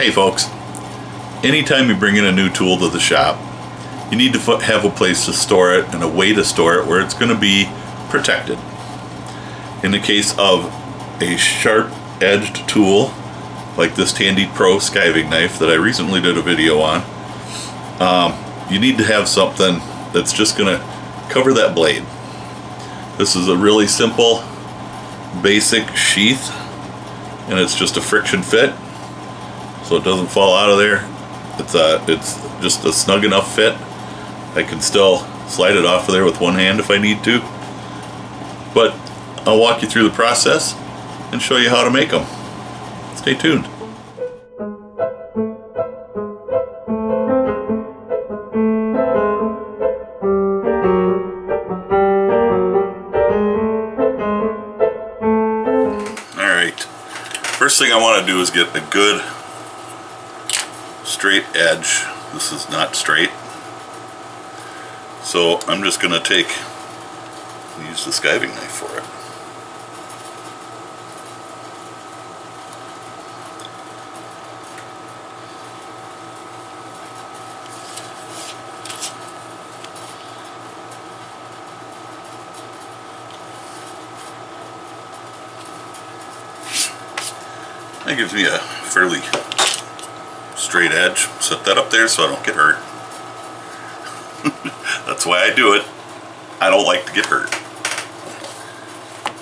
Hey folks, anytime you bring in a new tool to the shop, you need to have a place to store it and a way to store it where it's going to be protected. In the case of a sharp-edged tool like this Tandy Pro skiving knife that I recently did a video on, you need to have something that's just going to cover that blade. This is a really simple, basic sheath, and it's just a friction fit, so it doesn't fall out of there. It's just a snug enough fit. I can still slide it off of there with one hand if I need to. But I'll walk you through the process and show you how to make them. Stay tuned. Alright, first thing I want to do is get a good straight edge. This is not straight, so I'm just going to use the skiving knife for it. That gives me a fairly straight edge. Set that up there so I don't get hurt. That's why I do it. I don't like to get hurt.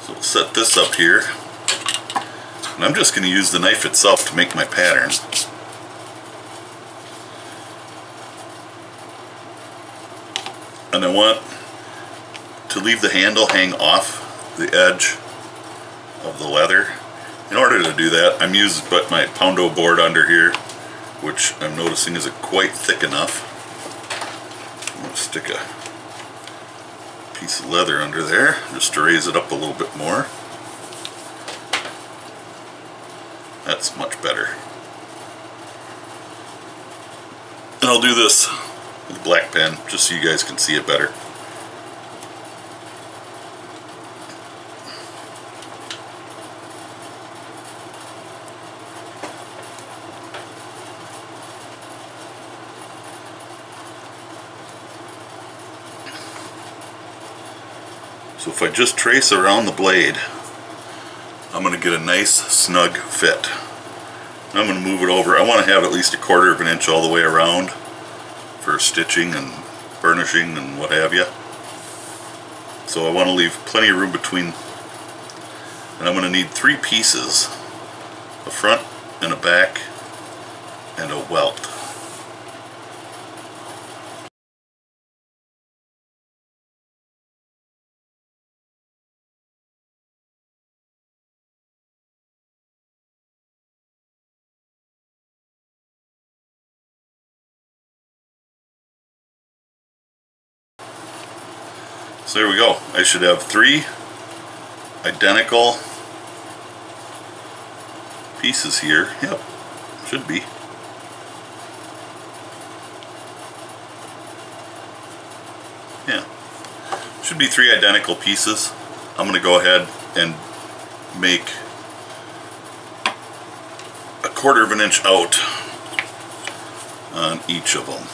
So we'll set this up here. And I'm just going to use the knife itself to make my pattern. And I want to leave the handle hang off the edge of the leather. In order to do that, I'm using my poundo board under here, which I'm noticing isn't quite thick enough. I'm going to stick a piece of leather under there just to raise it up a little bit more. That's much better. And I'll do this with a black pen just so you guys can see it better. So if I just trace around the blade, I'm going to get a nice snug fit. And I'm going to move it over. I want to have at least 1/4 of an inch all the way around for stitching and burnishing and what have you. So I want to leave plenty of room between, and I'm going to need 3 pieces, a front and a back and a welt. So there we go. I should have 3 identical pieces here. Yep, should be. Yeah, should be 3 identical pieces. I'm going to go ahead and make 1/4 of an inch out on each of them.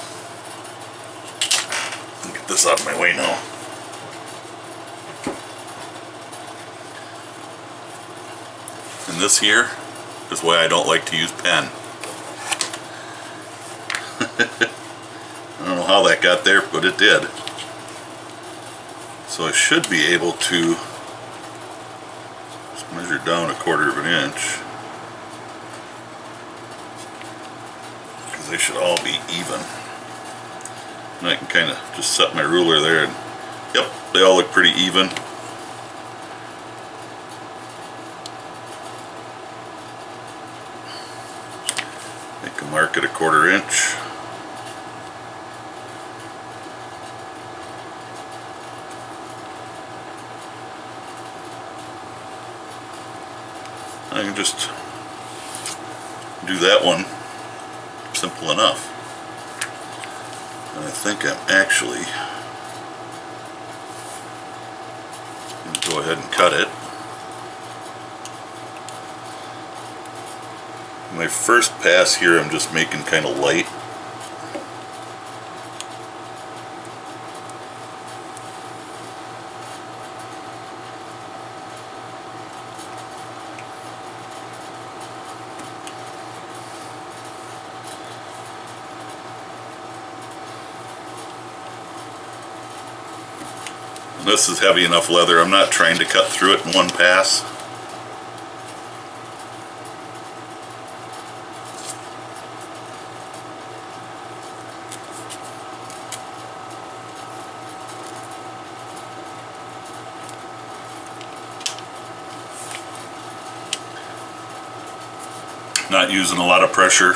I'll get this out of my way now. And this here is why I don't like to use pen. I don't know how that got there, but it did. So I should be able to just measure down 1/4 of an inch, because they should all be even. And I can kind of just set my ruler there and yep, they all look pretty even. Make a mark at 1/4 inch. I can just do that one, simple enough. And I think I'm actually going to go ahead and cut it. My first pass here I'm just making kind of light. And this is heavy enough leather, I'm not trying to cut through it in one pass. Not using a lot of pressure.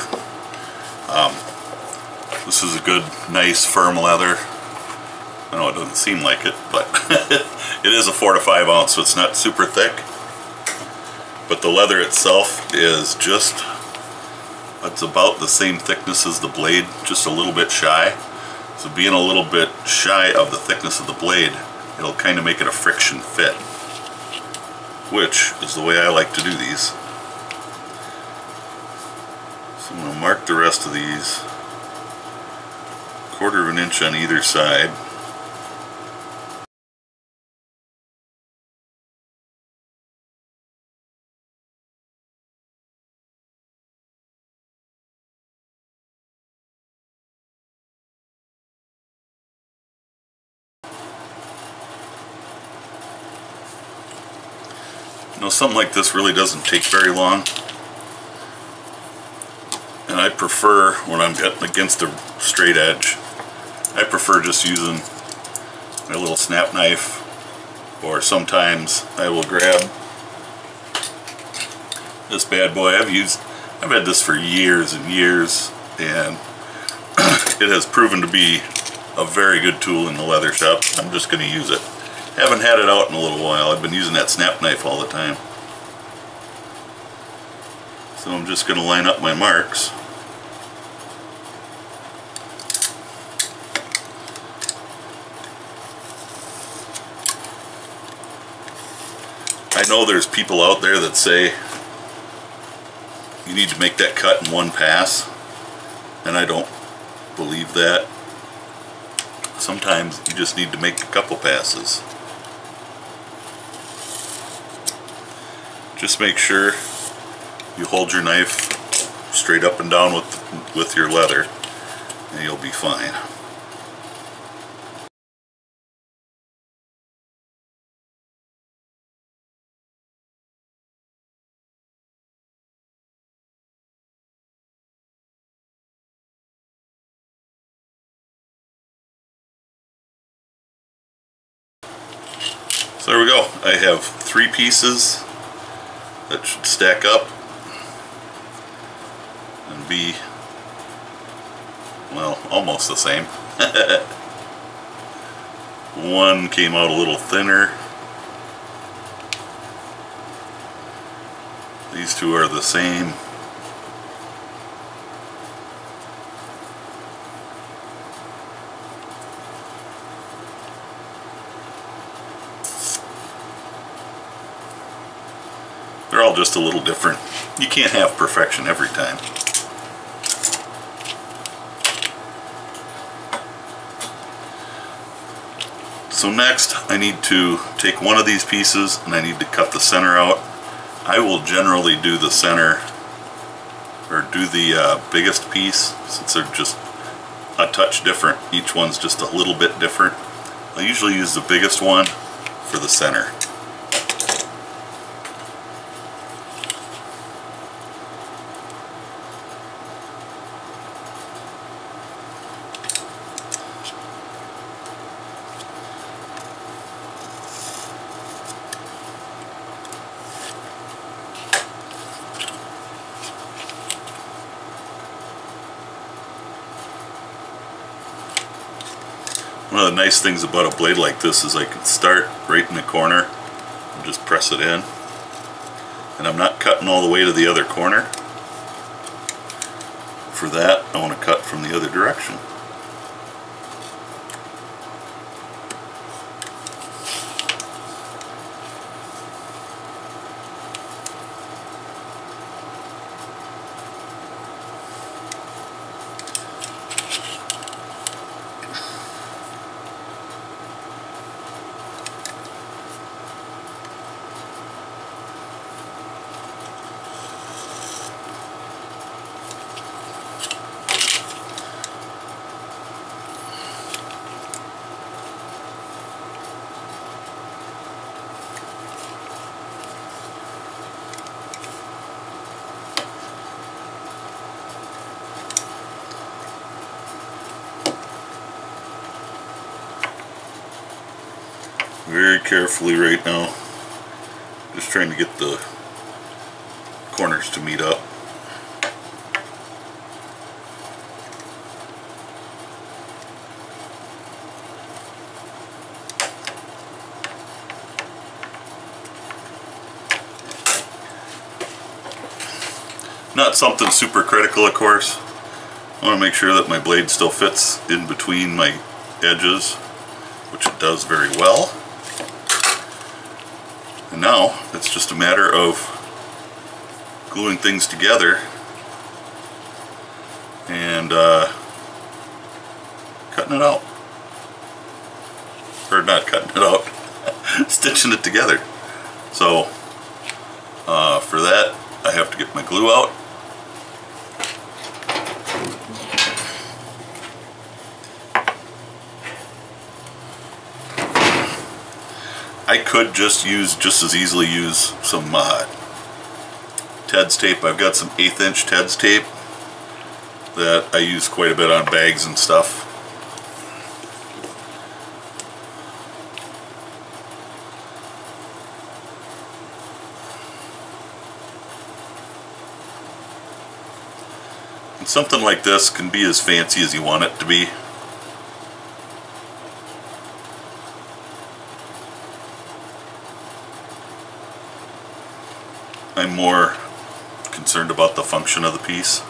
This is a good, nice, firm leather. I know it doesn't seem like it, but it is a 4 to 5 ounce, so it's not super thick. But the leather itself is just, it's about the same thickness as the blade, just a little bit shy. So being a little bit shy of the thickness of the blade, it'll kind of make it a friction fit, which is the way I like to do these. So I'm going to mark the rest of these, 1/4 of an inch on either side. You know, something like this really doesn't take very long. And I prefer, when I'm getting against a straight edge, I prefer just using my little snap knife, or sometimes I will grab this bad boy. I've had this for years and years, and it has proven to be a very good tool in the leather shop. I'm just going to use it. Haven't had it out in a little while. I've been using that snap knife all the time. So I'm just going to line up my marks. I know there's people out there that say you need to make that cut in one pass, and I don't believe that. Sometimes you just need to make a couple passes. Just make sure you hold your knife straight up and down with your leather, and you'll be fine. So there we go. I have 3 pieces that should stack up and be, well, almost the same. One came out a little thinner. These 2 are the same. They're all just a little different. You can't have perfection every time. So next I need to take one of these pieces and I need to cut the center out. I will generally do the center, or do the biggest piece, since they're just a touch different. Each one's just a little bit different. I usually use the biggest one for the center. One of the nice things about a blade like this is I can start right in the corner and just press it in, and I'm not cutting all the way to the other corner. For that, I want to cut from the other direction. very carefully right now. Just trying to get the corners to meet up. Not something super critical, of course. I want to make sure that my blade still fits in between my edges, which it does very well. And now it's just a matter of gluing things together and cutting it out. Or not cutting it out, stitching it together. So for that I have to get my glue out. I could just as easily use some Ted's tape. I've got some 1/8 inch Ted's tape that I use quite a bit on bags and stuff. And something like this can be as fancy as you want it to be. I'm more concerned about the function of the piece.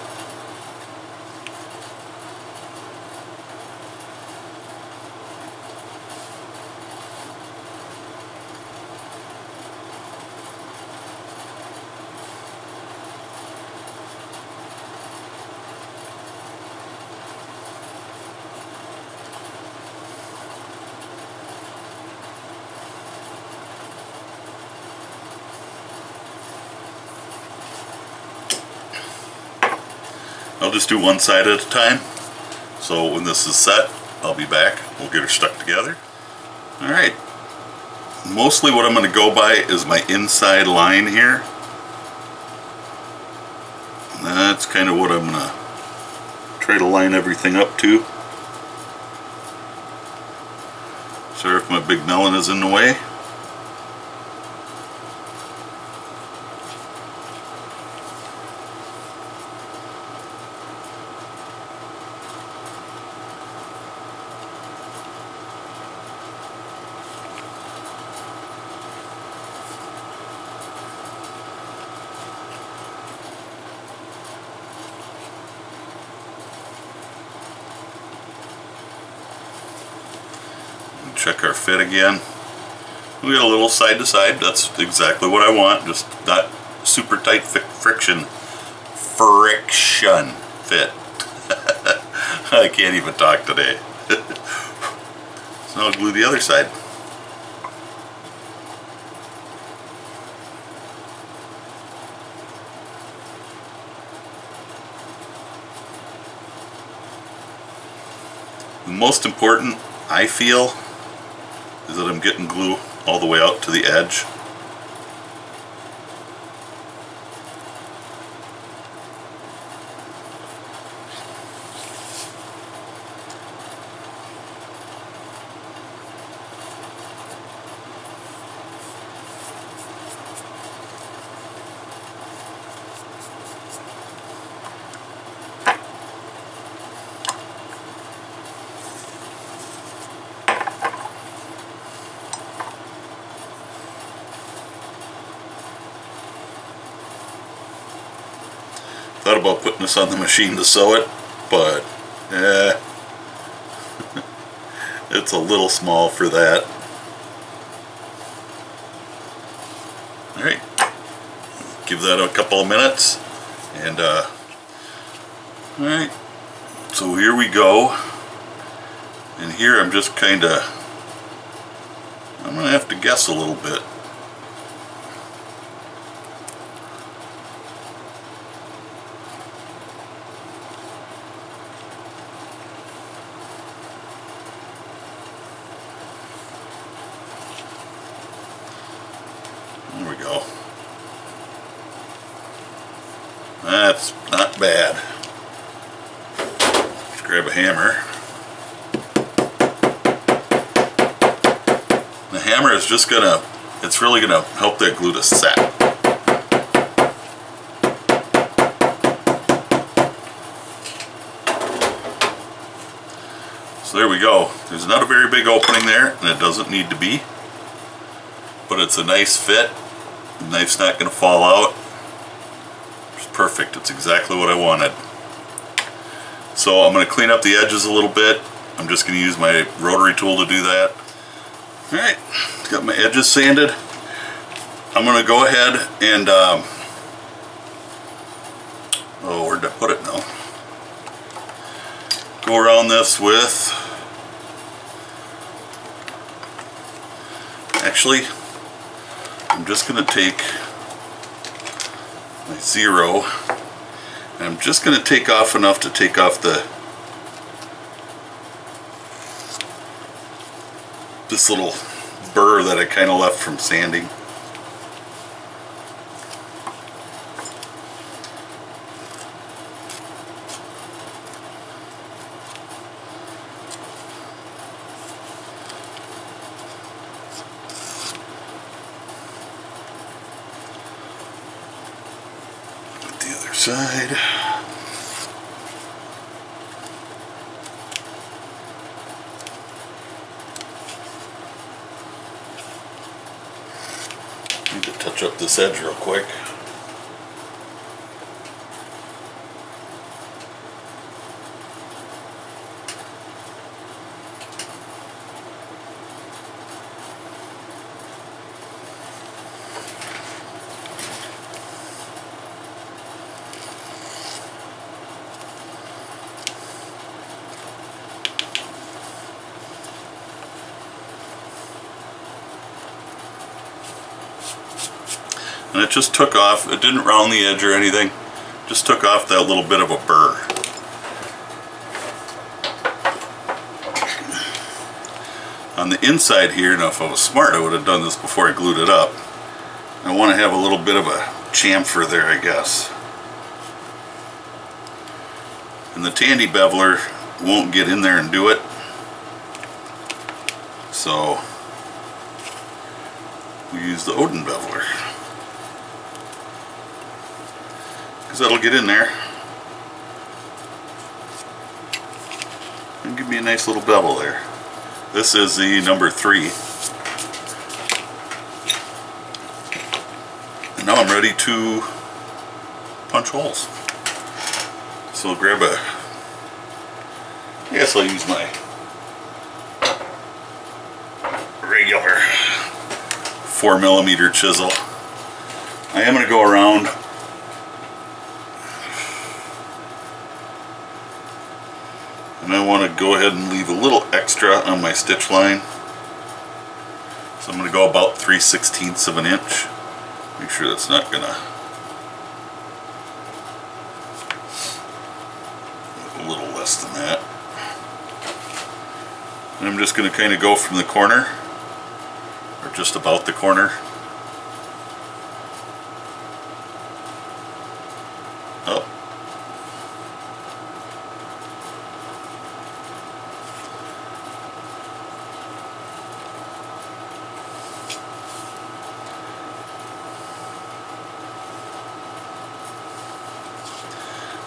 I'll just do one side at a time. So when this is set, I'll be back. We'll get her stuck together. Alright. Mostly what I'm going to go by is my inside line here. And that's kind of what I'm going to try to line everything up to. Sorry if my big melon is in the way. Check our fit again. We got a little side to side. That's exactly what I want. Just not super tight friction fit. I can't even talk today. So I'll glue the other side. The most important, I feel, is that I'm getting glue all the way out to the edge. Thought about putting this on the machine to sew it, but it's a little small for that. Alright, give that a couple of minutes, and alright, so here we go. And here I'm just I'm gonna have to guess a little bit. There we go. That's not bad. Let's grab a hammer. The hammer is just gonna, it's really gonna help that glue to set. So there we go. There's not a very big opening there, and it doesn't need to be, but it's a nice fit. The knife's not gonna fall out. It's perfect. It's exactly what I wanted. So I'm gonna clean up the edges a little bit. I'm just gonna use my rotary tool to do that. Alright, got my edges sanded. I'm going to go ahead and, oh, where'd I put it now? Go around this with, actually, I'm just going to take my 0, and I'm just going to take off enough to take off this little burr that I kind of left from sanding. At the other side. Need to touch up this edge real quick. And it just took off, it didn't round the edge or anything, just took off that little bit of a burr. On the inside here, now if I was smart I would have done this before I glued it up. I want to have a little bit of a chamfer there, I guess. And the Tandy beveler won't get in there and do it. So we use the Odin beveler, because that'll get in there and give me a nice little bevel there. This is the number 3. And now I'm ready to punch holes. So I'll grab a, I guess I'll use my regular 4mm chisel. I am going to go around and I want to go ahead and leave a little extra on my stitch line. So I'm going to go about 3/16 of an inch. Make sure that's not going to, a little less than that. And I'm just going to kind of go from the corner, or just about the corner, up.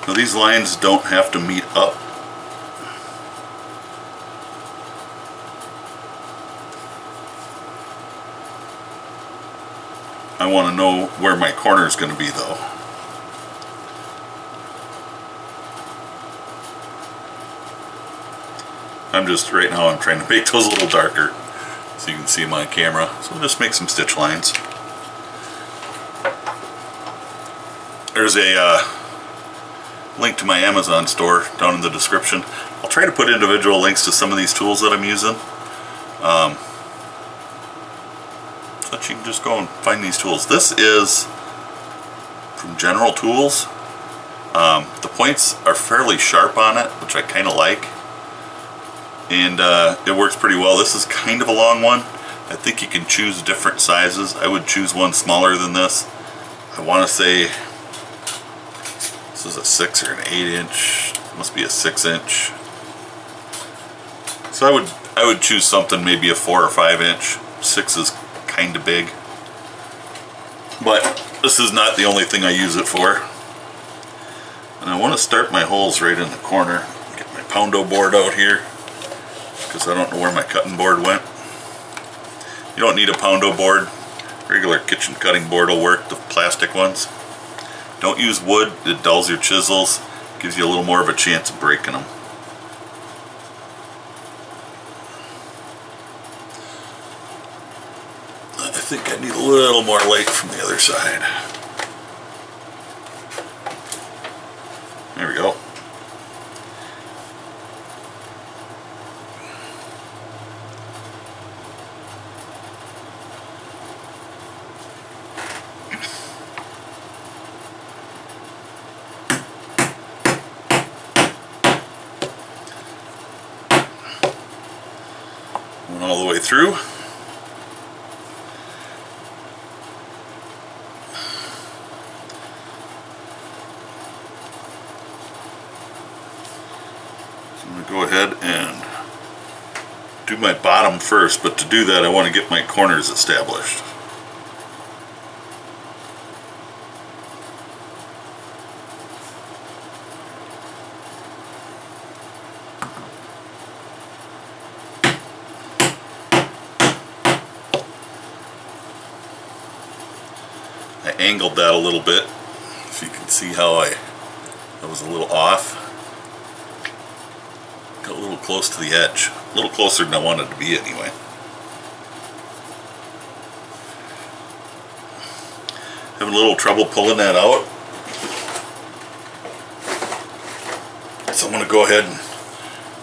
Now these lines don't have to meet up. I want to know where my corner is going to be though. I'm just, right now I'm trying to make those a little darker so you can see my camera. So we'll just make some stitch lines. There's a link to my Amazon store down in the description. I'll try to put individual links to some of these tools that I'm using. So that you can just go and find these tools. This is from General Tools. The points are fairly sharp on it, which I kind of like. And it works pretty well. This is kind of a long one. I think you can choose different sizes. I would choose one smaller than this. I want to say this is a 6 or an 8 inch. Must be a 6 inch. So I would choose something maybe a 4 or 5 inch 6 is kind of big. But this is not the only thing I use it for. And I want to start my holes right in the corner. Get my poundo board out here, because I don't know where my cutting board went. You don't need a poundo board. Regular kitchen cutting board will work, the plastic ones. Don't use wood, it dulls your chisels, gives you a little more of a chance of breaking them. I think I need a little more light from the other side. There we go. Went all the way through. Go ahead and do my bottom first, but to do that I want to get my corners established. I angled that a little bit, if you can see how I was a little off. Got a little close to the edge, a little closer than I wanted to be anyway. Having a little trouble pulling that out, so I'm going to go ahead and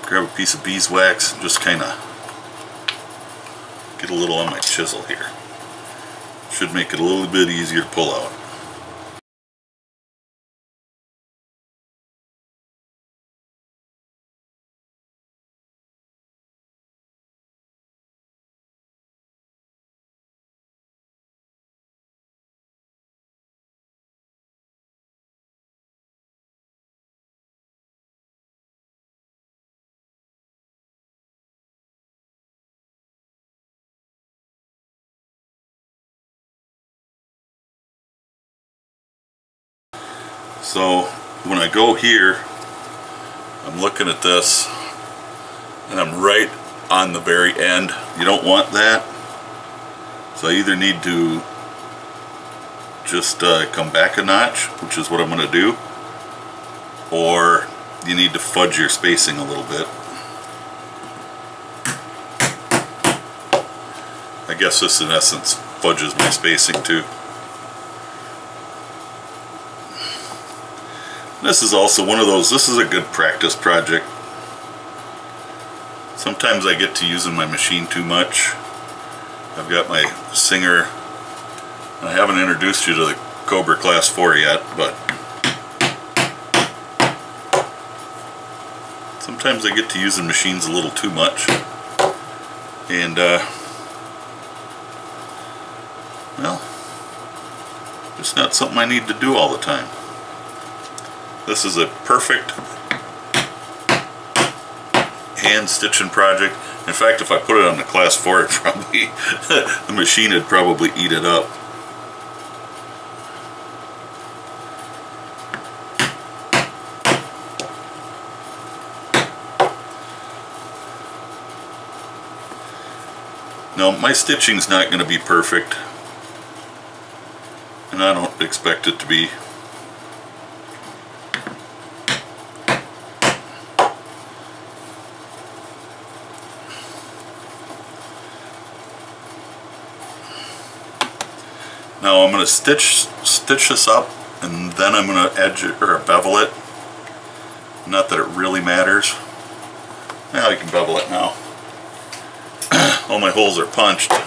grab a piece of beeswax and just kind of get a little on my chisel here. Should make it a little bit easier to pull out. So when I go here, I'm looking at this and I'm right on the very end. You don't want that. So I either need to just come back a notch, which is what I'm going to do, or you need to fudge your spacing a little bit. I guess this in essence fudges my spacing too. This is also one of those, this is a good practice project. Sometimes I get to using my machine too much. I've got my Singer, and I haven't introduced you to the Cobra Class 4 yet, but sometimes I get to using machines a little too much. And, well, it's not something I need to do all the time. This is a perfect hand stitching project. In fact, if I put it on the Class 4, it probably the machine would probably eat it up. Now, my stitching's not going to be perfect, and I don't expect it to be. Now I'm going to stitch this up, and then I'm going to edge it or bevel it. Not that it really matters. Now I can bevel it now. All my holes are punched. Get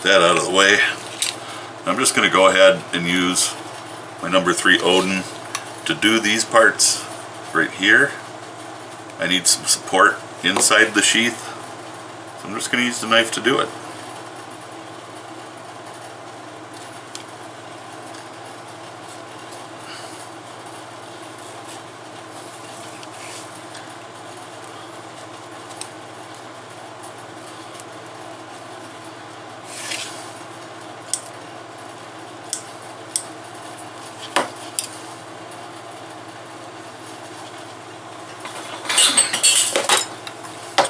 that out of the way. I'm just going to go ahead and use my number 3 Odin to do these parts right here. I need some support inside the sheath, so I'm just going to use the knife to do it.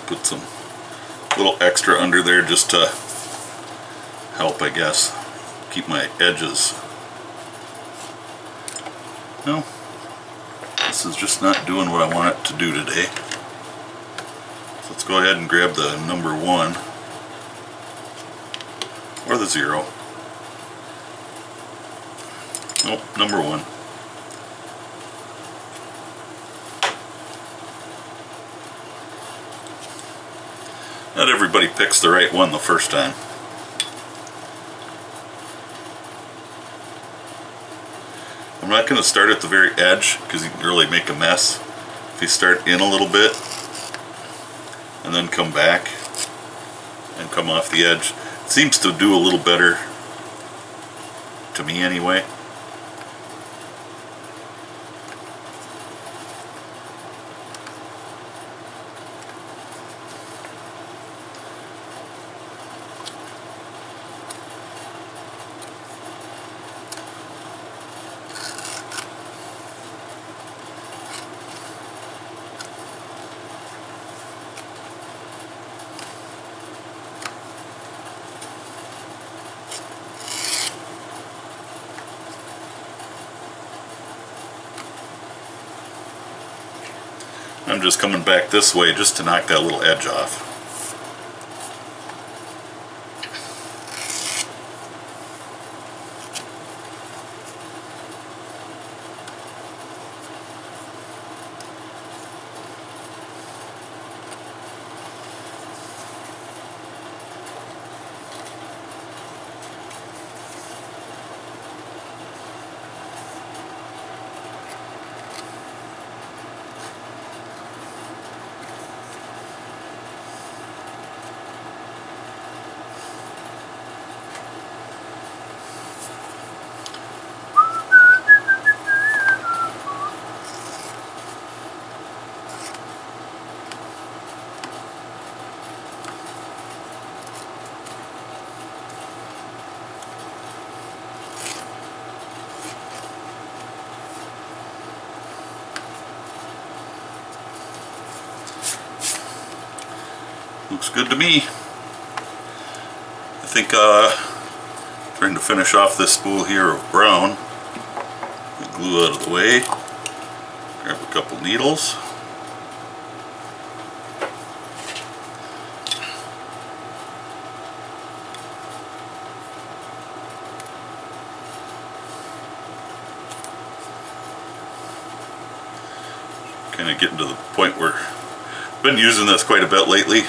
Put some little extra under there just to help, I guess, keep my edges. No, this is just not doing what I want it to do today. So let's go ahead and grab the number 1 or the 0. Nope, number 1. Not everybody picks the right one the first time. I'm not going to start at the very edge because you can really make a mess. If you start in a little bit and then come back and come off the edge, it seems to do a little better, to me anyway. I'm just coming back this way just to knock that little edge off. Looks good to me. I think trying to finish off this spool here of brown. The glue out of the way. Grab a couple needles. Kind of getting to the point where I've been using this quite a bit lately.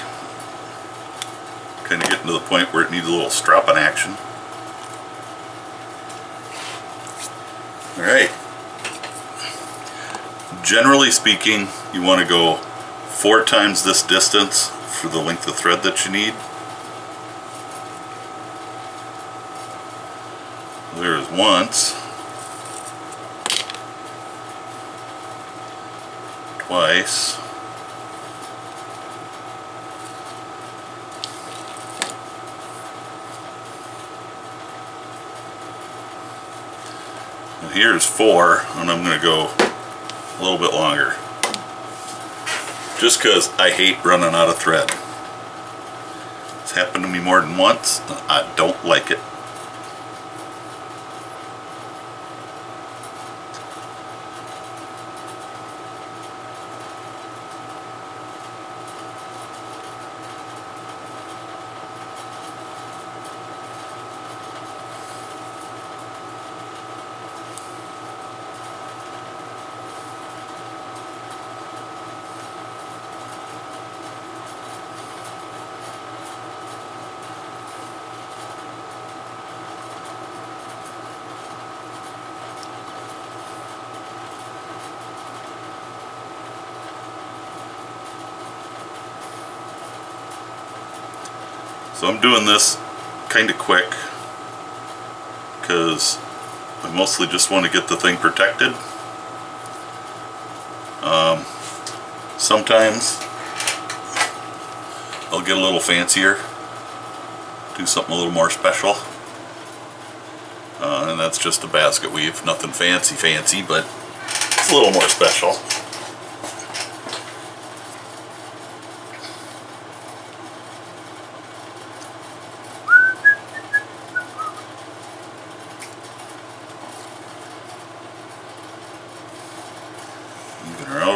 Kind of getting to the point where it needs a little stropping action. Alright. Generally speaking, you want to go 4 times this distance for the length of thread that you need. There is once, twice, and here's 4, and I'm going to go a little bit longer just because I hate running out of thread. It's happened to me more than once and I don't like it. So I'm doing this kind of quick because I mostly just want to get the thing protected. Sometimes I'll get a little fancier, do something a little more special, and that's just a basket weave. Nothing fancy, but it's a little more special.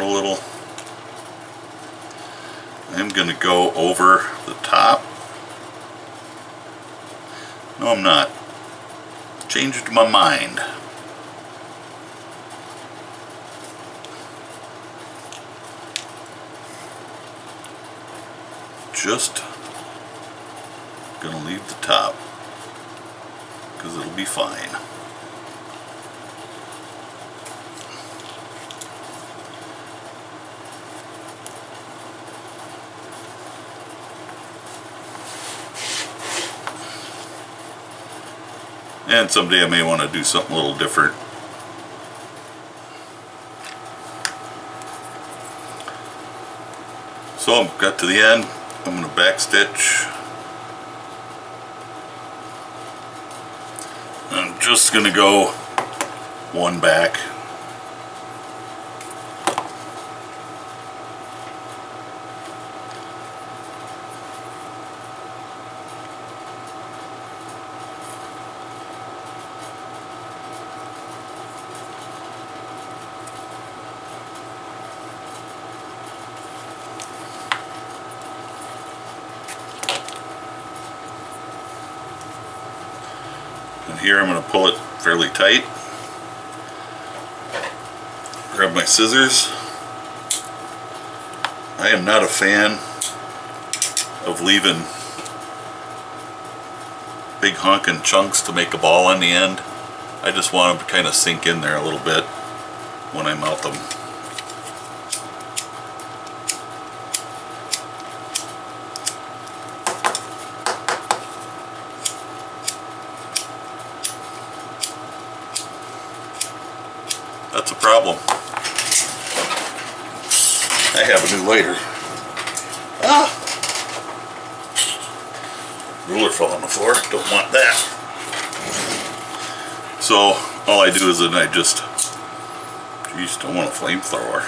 a little. I'm going to go over the top. No, I'm not. Changed my mind. Just gonna leave the top because it'll be fine. And someday I may want to do something a little different. So I've got to the end. I'm going to back stitch. I'm just going to go one back. And here I'm going to pull it fairly tight. Grab my scissors. I am not a fan of leaving big honking chunks to make a ball on the end. I just want them to kind of sink in there a little bit when I melt them. That's a problem. I have a new lighter. Ah! Ruler fell on the floor. Don't want that. So all I do is then I just, geez, don't want a flamethrower.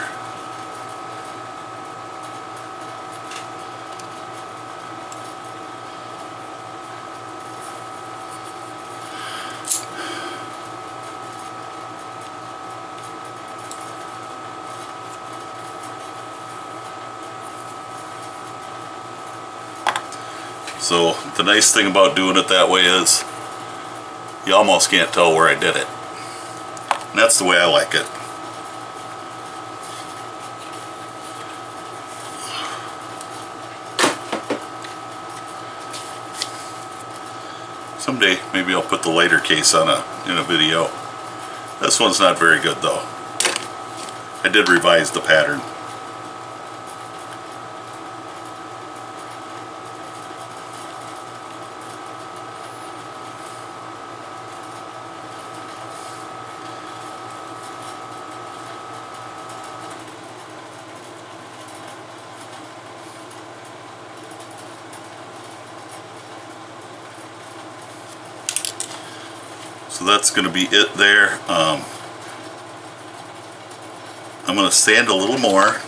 So the nice thing about doing it that way is you almost can't tell where I did it. And that's the way I like it. Someday maybe I'll put the lighter case on in a video. This one's not very good though. I did revise the pattern. So that's going to be it there. I'm going to sand a little more.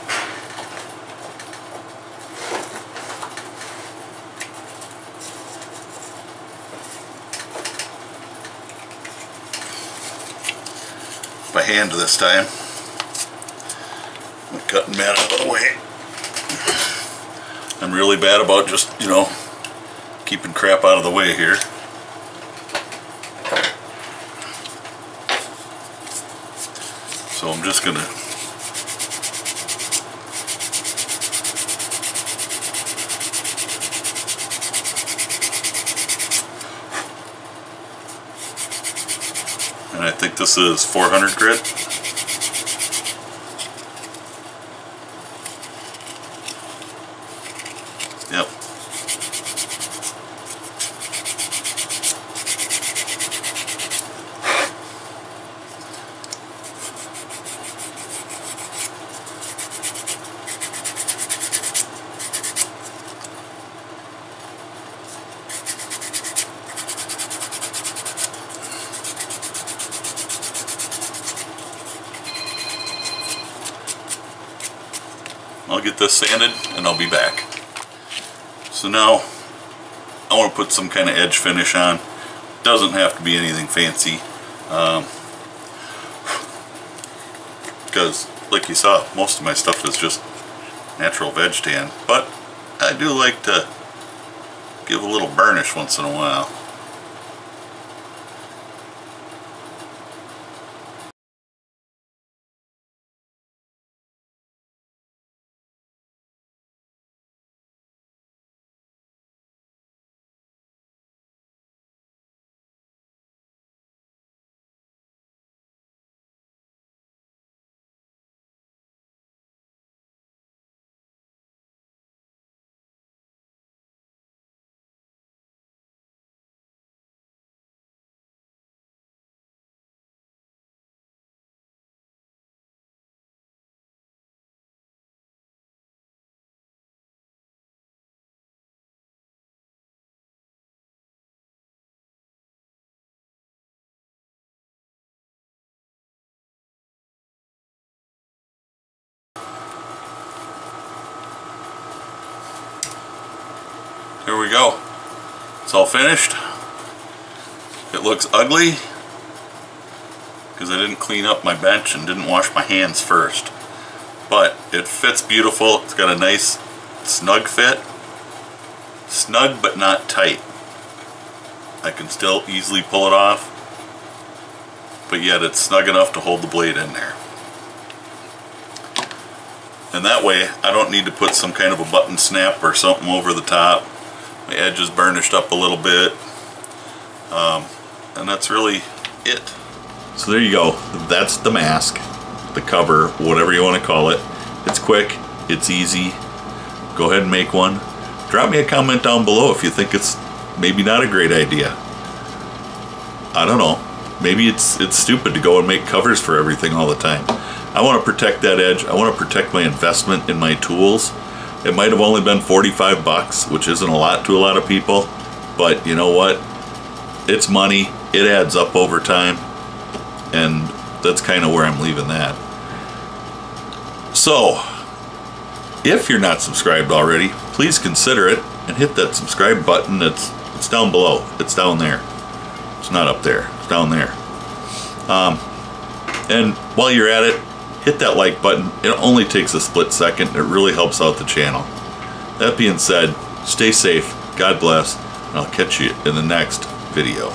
By hand this time. I'm cutting mat out of the way. I'm really bad about just, you know, keeping crap out of the way here. So I'm just gonna and I think this is 400 grit. Yep. I'll get this sanded and I'll be back. So now I want to put some kind of edge finish on. Doesn't have to be anything fancy. because like you saw, most of my stuff is just natural veg tan, but I do like to give a little burnish once in a while. Here we go. It's all finished. It looks ugly because I didn't clean up my bench and didn't wash my hands first. But it fits beautiful. It's got a nice snug fit. Snug but not tight. I can still easily pull it off, but yet it's snug enough to hold the blade in there. And that way I don't need to put some kind of a button snap or something over the top. My edge is burnished up a little bit, and that's really it. So there you go. That's the mask, the cover, whatever you want to call it. It's quick, it's easy. Go ahead and make one. Drop me a comment down below if you think it's maybe not a great idea. I don't know. Maybe it's stupid to go and make covers for everything all the time. I want to protect that edge. I want to protect my investment in my tools. It might have only been 45 bucks, which isn't a lot to a lot of people, but you know what? It's money. It adds up over time, and that's kind of where I'm leaving that. So, if you're not subscribed already, please consider it and hit that subscribe button. It's down below. It's down there. It's not up there. It's down there. And while you're at it, hit that like button. It only takes a split second. It really helps out the channel. That being said, stay safe, God bless, and I'll catch you in the next video.